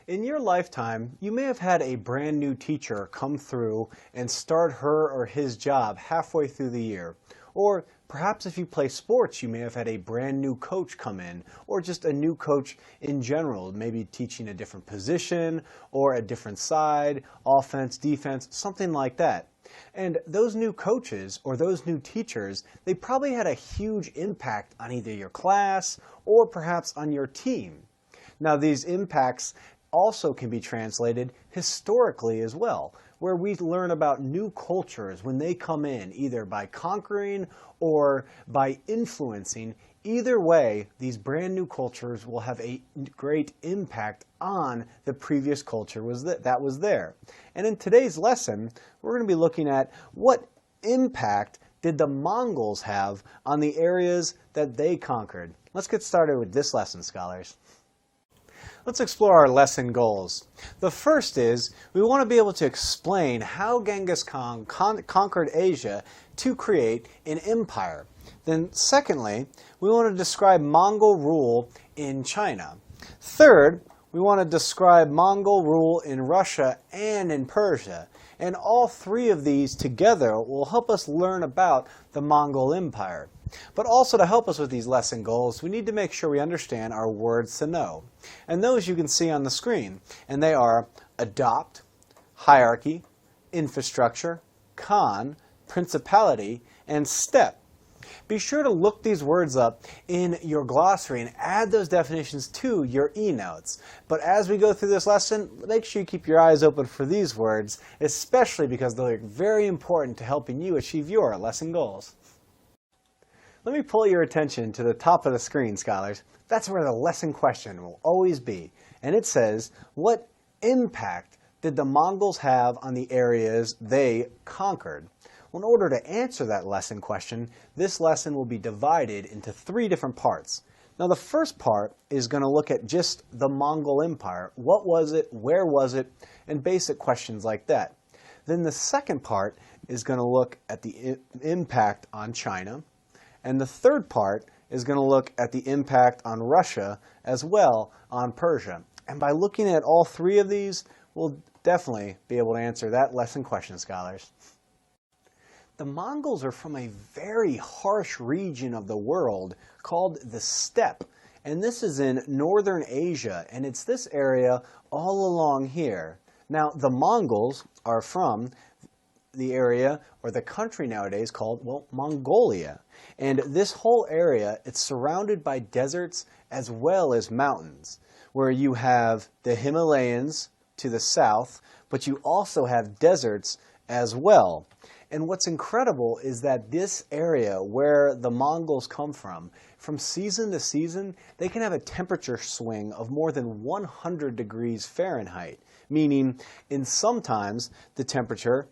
In your lifetime, you may have had a brand new teacher come through and start her or his job halfway through the year. Or perhaps if you play sports, you may have had a brand new coach come in, or just a new coach in general, maybe teaching a different position or a different side, offense, defense, something like that. And those new coaches or those new teachers, they probably had a huge impact on either your class or perhaps on your team. Now, these impacts also can be translated historically as well, where we learn about new cultures when they come in, either by conquering or by influencing. Either way, these brand new cultures will have a great impact on the previous culture that was there. And in today's lesson, we're going to be looking at what impact did the Mongols have on the areas that they conquered. Let's get started with this lesson, scholars. Let's explore our lesson goals. The first is we want to be able to explain how Genghis Khan conquered Asia to create an empire. Then secondly, we want to describe Mongol rule in China. Third, we want to describe Mongol rule in Russia and in Persia. And all three of these together will help us learn about the Mongol Empire. But also to help us with these lesson goals, we need to make sure we understand our words to know. And those you can see on the screen. And they are adopt, hierarchy, infrastructure, Khan, principality, and steppe. Be sure to look these words up in your glossary and add those definitions to your e-notes. But as we go through this lesson, make sure you keep your eyes open for these words, especially because they're very important to helping you achieve your lesson goals. Let me pull your attention to the top of the screen, scholars. That's where the lesson question will always be. And it says, what impact did the Mongols have on the areas they conquered? Well, in order to answer that lesson question, this lesson will be divided into three different parts. Now, the first part is going to look at just the Mongol Empire. What was it? Where was it? And basic questions like that. Then the second part is going to look at the impact on China. And the third part is going to look at the impact on Russia as well on Persia. And by looking at all three of these, we'll definitely be able to answer that lesson question, scholars. The Mongols are from a very harsh region of the world called the steppe. And this is in northern Asia, and it's this area all along here. Now, the Mongols are from the area or the country nowadays called, well, Mongolia. And this whole area, it's surrounded by deserts as well as mountains, where you have the Himalayas to the south, but you also have deserts as well. And what's incredible is that this area where the Mongols come from season to season, they can have a temperature swing of more than 100 degrees Fahrenheit, meaning sometimes the temperature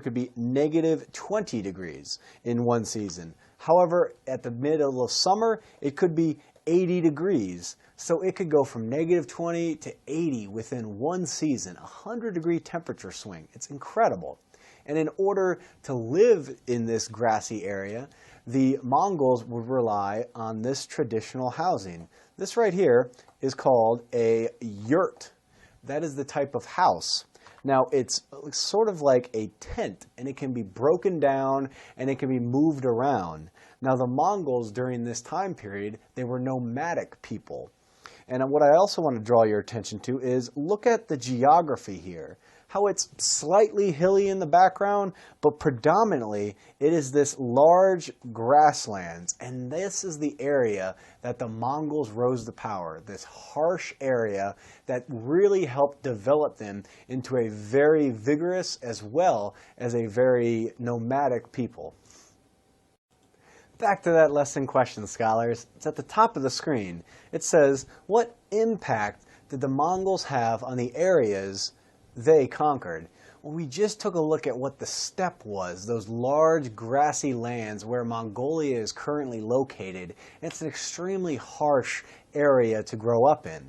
could be negative 20 degrees in one season. However, at the middle of summer, it could be 80 degrees. So it could go from negative 20 to 80 within one season, a 100-degree temperature swing. It's incredible. And in order to live in this grassy area, the Mongols would rely on this traditional housing. This right here is called a yurt. That is the type of house. Now, it's sort of like a tent, and it can be broken down, and it can be moved around. Now, the Mongols, during this time period, they were nomadic people. And what I also want to draw your attention to is look at the geography here. How it's slightly hilly in the background, but predominantly it is this large grasslands. And this is the area that the Mongols rose to power, this harsh area that really helped develop them into a very vigorous as well as a very nomadic people. Back to that lesson question, scholars. It's at the top of the screen. It says, what impact did the Mongols have on the areas they conquered? Well, we just took a look at what the steppe was, those large grassy lands where Mongolia is currently located. It's an extremely harsh area to grow up in.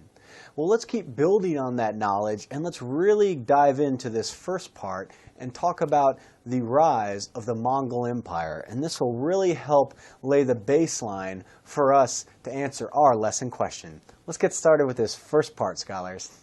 Well, let's keep building on that knowledge, and let's really dive into this first part and talk about the rise of the Mongol Empire. And this will really help lay the baseline for us to answer our lesson question. Let's get started with this first part, scholars.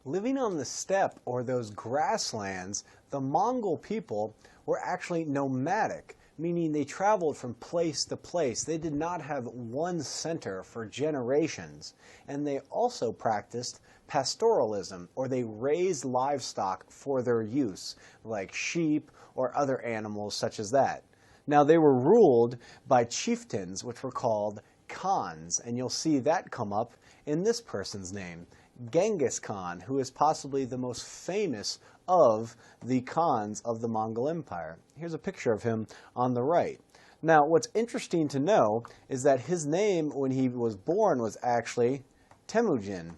Living on the steppe or those grasslands, the Mongol people were actually nomadic, meaning they traveled from place to place. They did not have one center for generations. And they also practiced pastoralism, or they raised livestock for their use, like sheep or other animals such as that. Now they were ruled by chieftains, which were called Khans, and you'll see that come up in this person's name, Genghis Khan, who is possibly the most famous of the Khans of the Mongol Empire. Here's a picture of him on the right. Now, what's interesting to know is that his name when he was born was actually Temujin,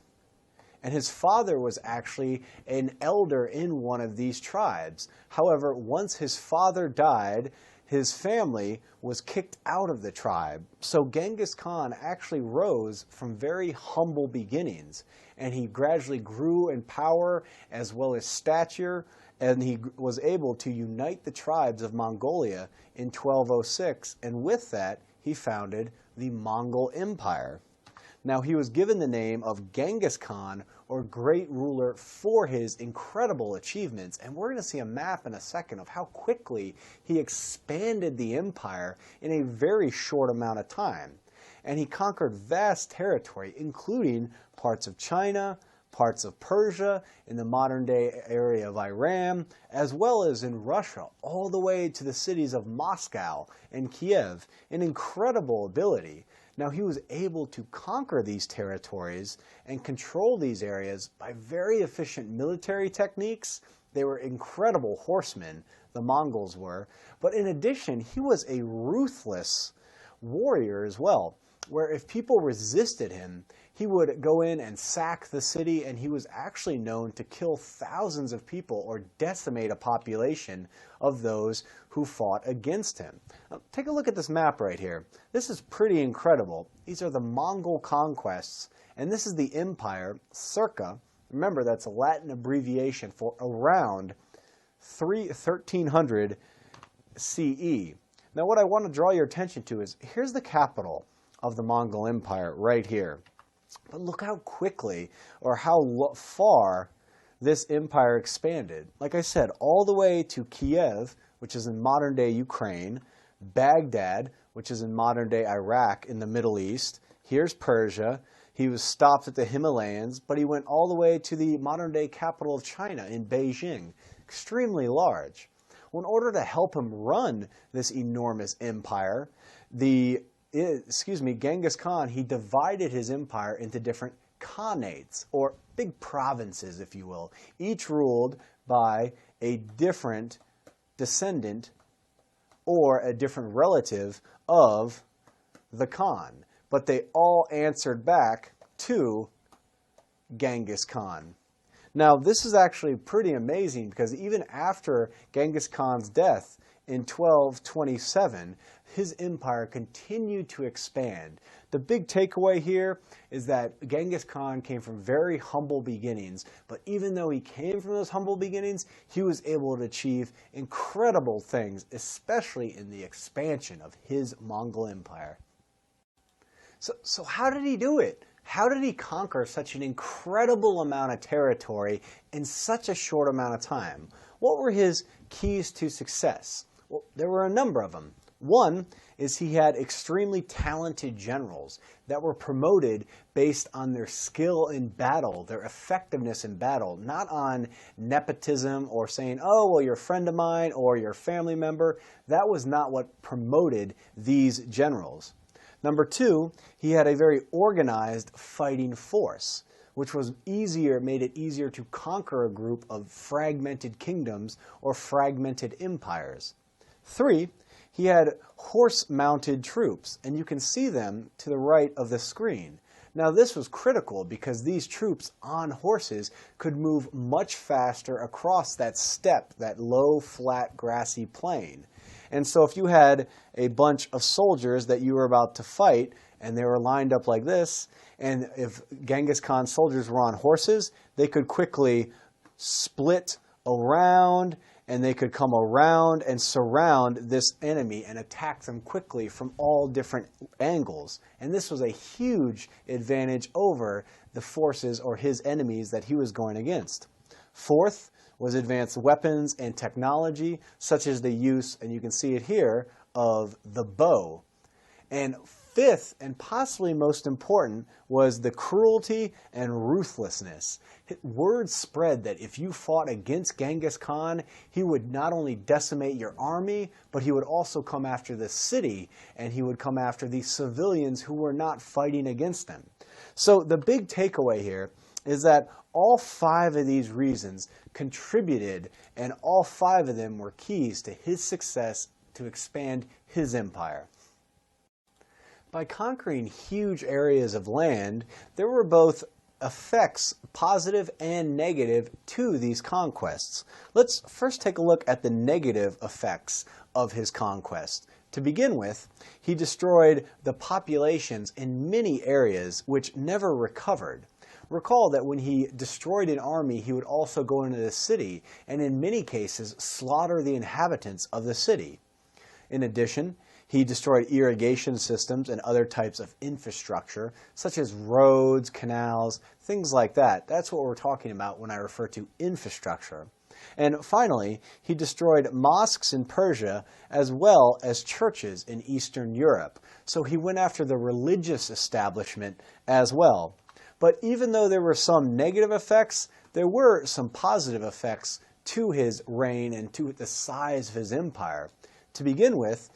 and his father was actually an elder in one of these tribes. However, once his father died, his family was kicked out of the tribe. So Genghis Khan actually rose from very humble beginnings, and he gradually grew in power as well as stature, and he was able to unite the tribes of Mongolia in 1206, and with that he founded the Mongol Empire. Now he was given the name of Genghis Khan, or great ruler, for his incredible achievements, and we're going to see a map in a second of how quickly he expanded the empire in a very short amount of time. And he conquered vast territory, including parts of China, parts of Persia, in the modern-day area of Iran, as well as in Russia, all the way to the cities of Moscow and Kiev. An incredible ability. Now, he was able to conquer these territories and control these areas by very efficient military techniques. They were incredible horsemen, the Mongols were. But in addition, he was a ruthless warrior as well, where if people resisted him, he would go in and sack the city, and he was actually known to kill thousands of people or decimate a population of those who fought against him. Now, take a look at this map right here. This is pretty incredible. These are the Mongol conquests, and this is the empire circa, remember that's a Latin abbreviation for around 1300 CE. Now what I want to draw your attention to is, here's the capital of the Mongol Empire right here. But look how quickly or how far this empire expanded. Like I said, all the way to Kiev, which is in modern-day Ukraine, Baghdad, which is in modern-day Iraq in the Middle East. Here's Persia. He was stopped at the Himalayas, but he went all the way to the modern-day capital of China in Beijing. Extremely large. Well, in order to help him run this enormous empire, Genghis Khan, he divided his empire into different khanates, or big provinces, if you will, each ruled by a different descendant or a different relative of the Khan. But they all answered back to Genghis Khan. Now, this is actually pretty amazing, because even after Genghis Khan's death in 1227, his empire continued to expand. The big takeaway here is that Genghis Khan came from very humble beginnings, but even though he came from those humble beginnings, he was able to achieve incredible things, especially in the expansion of his Mongol Empire. So how did he do it? How did he conquer such an incredible amount of territory in such a short amount of time? What were his keys to success? Well, there were a number of them. One is he had extremely talented generals that were promoted based on their skill in battle, their effectiveness in battle, not on nepotism or saying, oh, well, you're a friend of mine or you're a family member. That was not what promoted these generals. Number two, he had a very organized fighting force, which was made it easier to conquer a group of fragmented kingdoms or fragmented empires. Three, he had horse-mounted troops, and you can see them to the right of the screen. Now this was critical because these troops on horses could move much faster across that steppe, that low, flat, grassy plain. And so if you had a bunch of soldiers that you were about to fight, and they were lined up like this, and if Genghis Khan's soldiers were on horses, they could quickly split around and they could come around and surround this enemy and attack them quickly from all different angles. And this was a huge advantage over the forces or his enemies that he was going against. Fourth was advanced weapons and technology, such as the use, and you can see it here, of the bow. And fifth, and possibly most important, was the cruelty and ruthlessness. Word spread that if you fought against Genghis Khan, he would not only decimate your army, but he would also come after the city, and he would come after the civilians who were not fighting against them. So the big takeaway here is that all five of these reasons contributed, and all five of them were keys to his success to expand his empire. By conquering huge areas of land, there were both effects, positive and negative, to these conquests. Let's first take a look at the negative effects of his conquest. To begin with, he destroyed the populations in many areas which never recovered. Recall that when he destroyed an army, he would also go into the city and in many cases slaughter the inhabitants of the city. In addition, he destroyed irrigation systems and other types of infrastructure, such as roads, canals, things like that. That's what we're talking about when I refer to infrastructure. And finally, he destroyed mosques in Persia as well as churches in Eastern Europe. So he went after the religious establishment as well. But even though there were some negative effects, there were some positive effects to his reign and to the size of his empire. To begin with,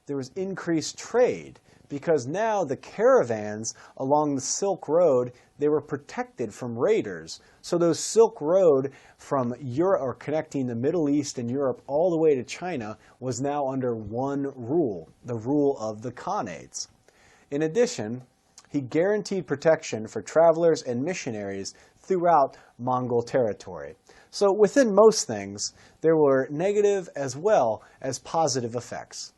there was increased trade, because now the caravans along the Silk Road, they were protected from raiders. So those Silk Road from Europe, or connecting the Middle East and Europe all the way to China, was now under one rule, the rule of the Khanates. In addition, he guaranteed protection for travelers and missionaries throughout Mongol territory. So within most things, there were negative as well as positive effects.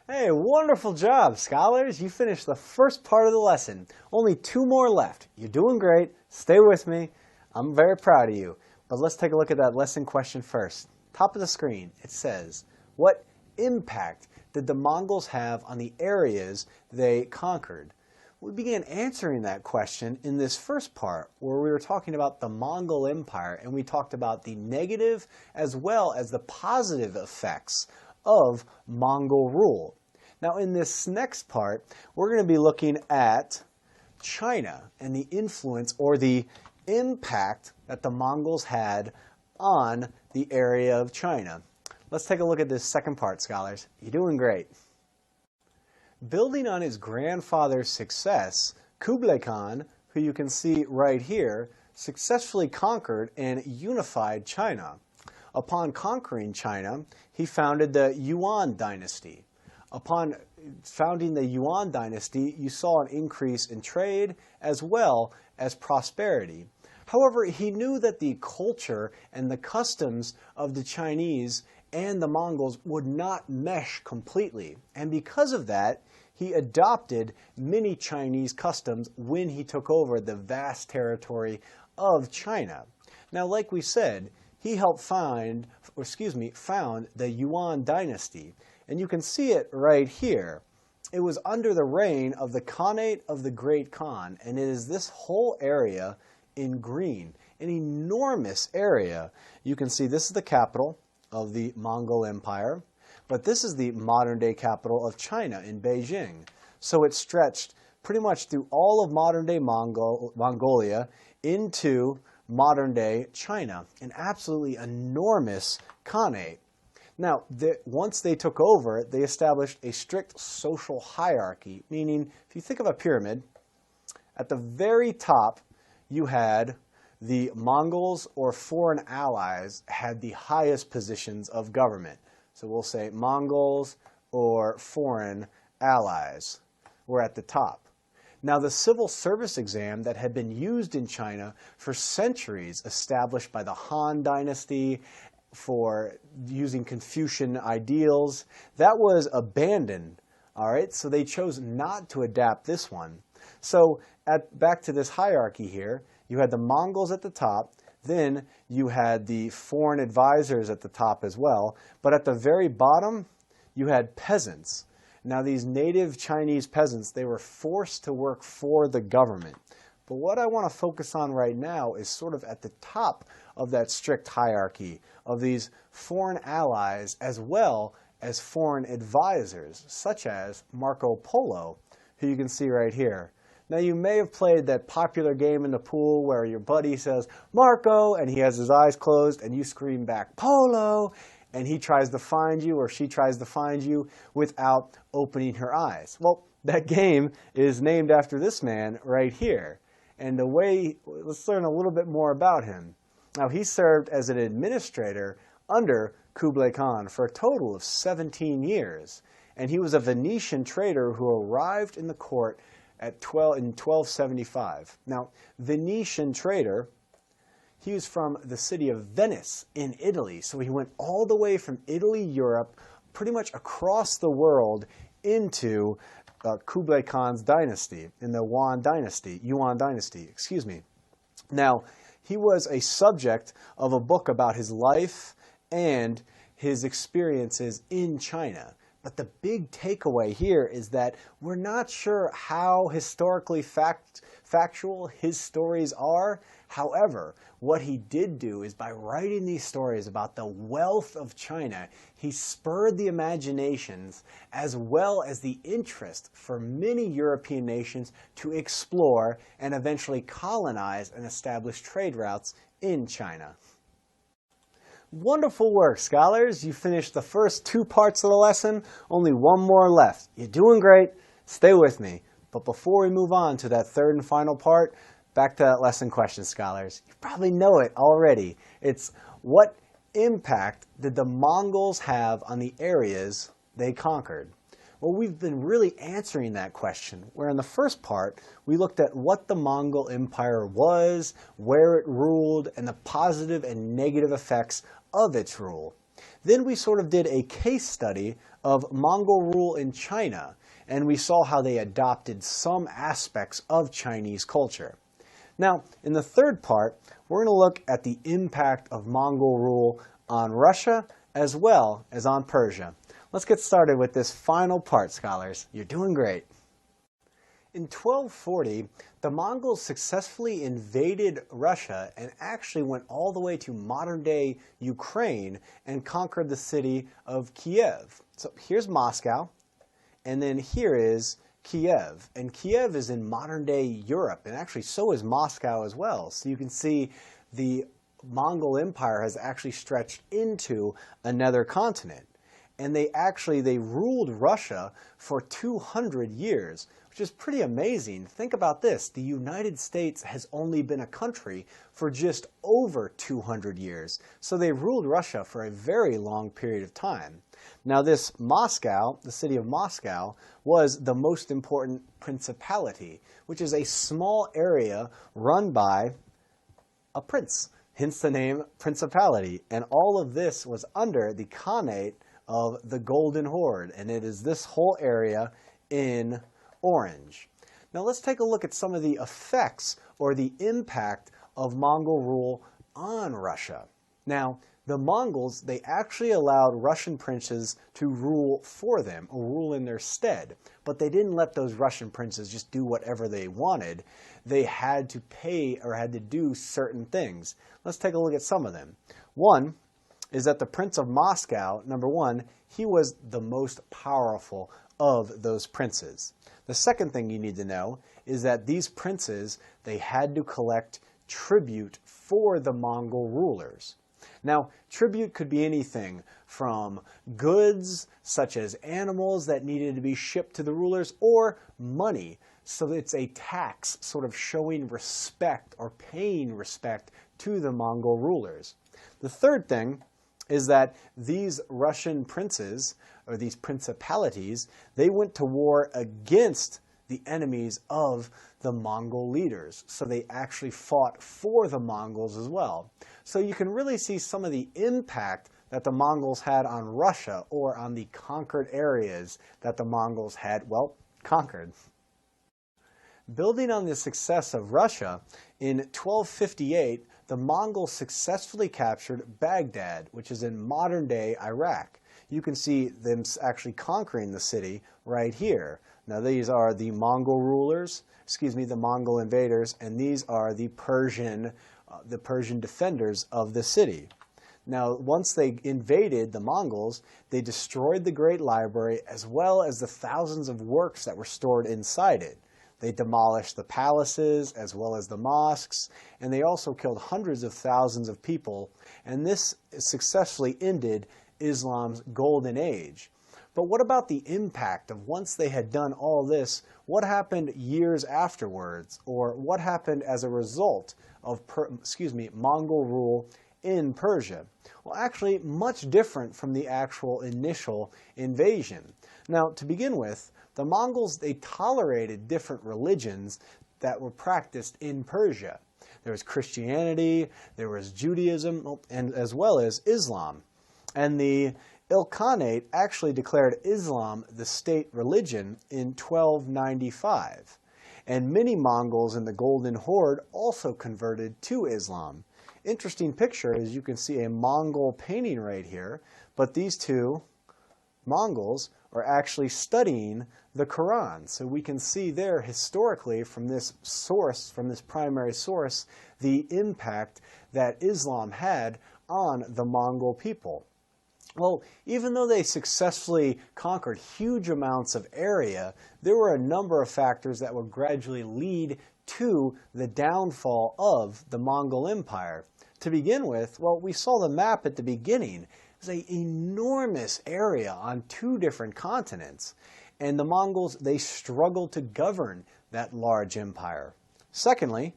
Hey, wonderful job, scholars. You finished the first part of the lesson. Only 2 more left. You're doing great. Stay with me. I'm very proud of you. But let's take a look at that lesson question first. Top of the screen, it says, what impact did the Mongols have on the areas they conquered? We began answering that question in this first part, where we were talking about the Mongol Empire, and we talked about the negative as well as the positive effects of Mongol rule. Now in this next part, we're going to be looking at China and the influence or the impact that the Mongols had on the area of China. Let's take a look at this second part, scholars. You're doing great. Building on his grandfather's success, Kublai Khan, who you can see right here, successfully conquered and unified China. Upon conquering China, he founded the Yuan dynasty. Upon founding the Yuan dynasty, you saw an increase in trade as well as prosperity. However, he knew that the culture and the customs of the Chinese and the Mongols would not mesh completely. And because of that, he adopted many Chinese customs when he took over the vast territory of China. Now, like we said, he helped found the Yuan dynasty. And you can see it right here. It was under the reign of the Khanate of the Great Khan, and it is this whole area in green, an enormous area. You can see this is the capital of the Mongol Empire, but this is the modern-day capital of China in Beijing. So it stretched pretty much through all of modern-day Mongolia into modern-day China, an absolutely enormous Khanate. Now, once they took over, they established a strict social hierarchy, meaning if you think of a pyramid, at the very top you had the Mongols or foreign allies had the highest positions of government. So we'll say Mongols or foreign allies were at the top. Now, the civil service exam that had been used in China for centuries, established by the Han dynasty for using Confucian ideals, that was abandoned. All right, so they chose not to adapt this one. So back to this hierarchy here, you had the Mongols at the top, Then you had the foreign advisors at the top as well, but at the very bottom, you had peasants. Now these native Chinese peasants, they were forced to work for the government. But what I want to focus on right now is sort of at the top of that strict hierarchy of these foreign allies as well as foreign advisors, such as Marco Polo, who you can see right here. Now you may have played that popular game in the pool where your buddy says, Marco, and he has his eyes closed, and you scream back, Polo, and he tries to find you or she tries to find you without opening her eyes. Well, that game is named after this man right here. And let's learn a little bit more about him. Now he served as an administrator under Kublai Khan for a total of 17 years. And he was a Venetian trader who arrived in the court in 1275. Now, Venetian trader, he was from the city of Venice in Italy. So he went all the way from Italy, Europe, pretty much across the world into Kublai Khan's dynasty, in the Yuan dynasty, excuse me. Now, he was a subject of a book about his life and his experiences in China. But the big takeaway here is that we're not sure how historically factual his stories are. However, what he did do is by writing these stories about the wealth of China, he spurred the imaginations as well as the interest for many European nations to explore and eventually colonize and establish trade routes in China. Wonderful work, scholars. You finished the first 2 parts of the lesson. Only one more left. You're doing great. Stay with me. But before we move on to that 3rd and final part, back to that lesson question, scholars. You probably know it already. It's what impact did the Mongols have on the areas they conquered? Well, we've been really answering that question, where in the first part, we looked at what the Mongol Empire was, where it ruled, and the positive and negative effects of its rule. Then we sort of did a case study of Mongol rule in China, and we saw how they adopted some aspects of Chinese culture. Now, in the 3rd part, we're going to look at the impact of Mongol rule on Russia as well as on Persia. Let's get started with this final part, scholars. You're doing great. In 1240, the Mongols successfully invaded Russia and actually went all the way to modern-day Ukraine and conquered the city of Kiev. So here's Moscow, and then here is Kiev. And Kiev is in modern-day Europe, and actually so is Moscow as well. So you can see the Mongol Empire has actually stretched into another continent. And they ruled Russia for 200 years, which is pretty amazing. Think about this. The United States has only been a country for just over 200 years. So they ruled Russia for a very long period of time. Now this Moscow, the city of Moscow, was the most important principality, which is a small area run by a prince, hence the name principality. And all of this was under the Khanate of the Golden Horde, and it is this whole area in orange. Now let's take a look at some of the effects or the impact of Mongol rule on Russia. Now, the Mongols, they actually allowed Russian princes to rule for them, or rule in their stead. But they didn't let those Russian princes just do whatever they wanted. They had to pay or had to do certain things. Let's take a look at some of them. One is that the Prince of Moscow, number one, he was the most powerful of those princes. The second thing you need to know is that these princes, they had to collect tribute for the Mongol rulers. Now, tribute could be anything from goods, such as animals that needed to be shipped to the rulers, or money. So it's a tax sort of showing respect or paying respect to the Mongol rulers. The third thing is that these Russian princes, or these principalities, they went to war against the enemies of the Mongol leaders. So they actually fought for the Mongols as well. So you can really see some of the impact that the Mongols had on Russia, or on the conquered areas that the Mongols had, well, conquered. Building on the success of Russia, in 1258, the Mongols successfully captured Baghdad, which is in modern-day Iraq. You can see them actually conquering the city right here. Now these are the Mongol rulers, the Mongol invaders, and these are the Persian defenders of the city. Now, once they invaded the Mongols, they destroyed the Great Library as well as the thousands of works that were stored inside it. They demolished the palaces as well as the mosques, and they also killed hundreds of thousands of people, and this successfully ended Islam's golden age. But what about the impact of once they had done all this, what happened years afterwards, or what happened as a result of Mongol rule in Persia? Well, actually, much different from the actual initial invasion. Now, to begin with, the Mongols, they tolerated different religions that were practiced in Persia. There was Christianity, there was Judaism, and as well as Islam. And the Ilkhanate actually declared Islam the state religion in 1295. And many Mongols in the Golden Horde also converted to Islam. Interesting picture is you can see a Mongol painting right here, but these two Mongols are actually studying the Quran. So we can see there historically from this source, from this primary source, the impact that Islam had on the Mongol people. Well, even though they successfully conquered huge amounts of area, there were a number of factors that would gradually lead to the downfall of the Mongol Empire. To begin with, well, we saw the map at the beginning. It was an enormous area on two different continents, and the Mongols, they struggled to govern that large empire. Secondly,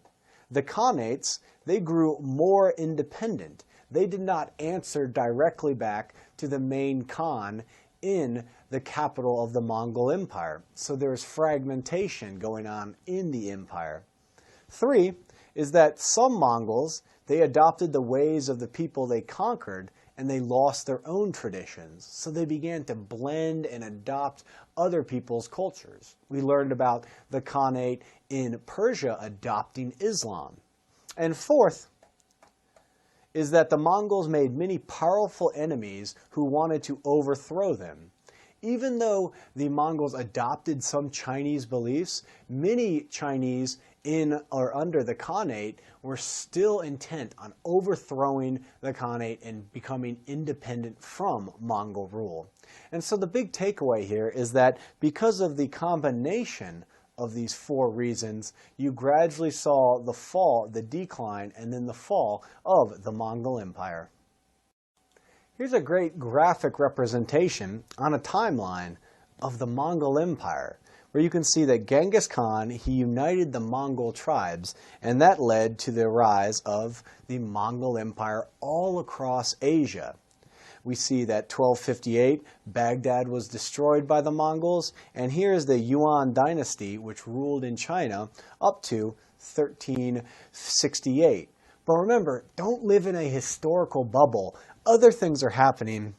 the Khanates, they grew more independent. They did not answer directly back to the main Khan in the capital of the Mongol Empire. So there's fragmentation going on in the empire. Three is that some Mongols, they adopted the ways of the people they conquered and they lost their own traditions. So they began to blend and adopt other people's cultures. We learned about the Khanate in Persia adopting Islam. And fourth is that the Mongols made many powerful enemies who wanted to overthrow them. Even though the Mongols adopted some Chinese beliefs, many Chinese in or under the Khanate were still intent on overthrowing the Khanate and becoming independent from Mongol rule. And so the big takeaway here is that because of the combination of these four reasons, you gradually saw the fall, the decline, and then the fall of the Mongol Empire. Here's a great graphic representation on a timeline of the Mongol Empire, where you can see that Genghis Khan, he united the Mongol tribes, and that led to the rise of the Mongol Empire all across Asia. We see that 1258, Baghdad was destroyed by the Mongols, and here is the Yuan dynasty, which ruled in China up to 1368. But remember, don't live in a historical bubble. Other things are happening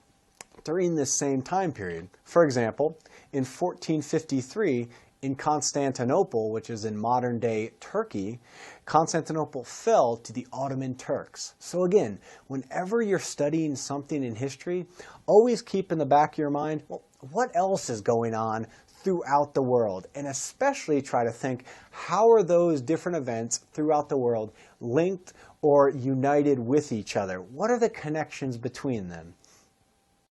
during this same time period. For example, in 1453, in Constantinople, which is in modern-day Turkey, Constantinople fell to the Ottoman Turks. So again, whenever you're studying something in history, always keep in the back of your mind, well, what else is going on throughout the world? And especially try to think, how are those different events throughout the world linked or united with each other? What are the connections between them?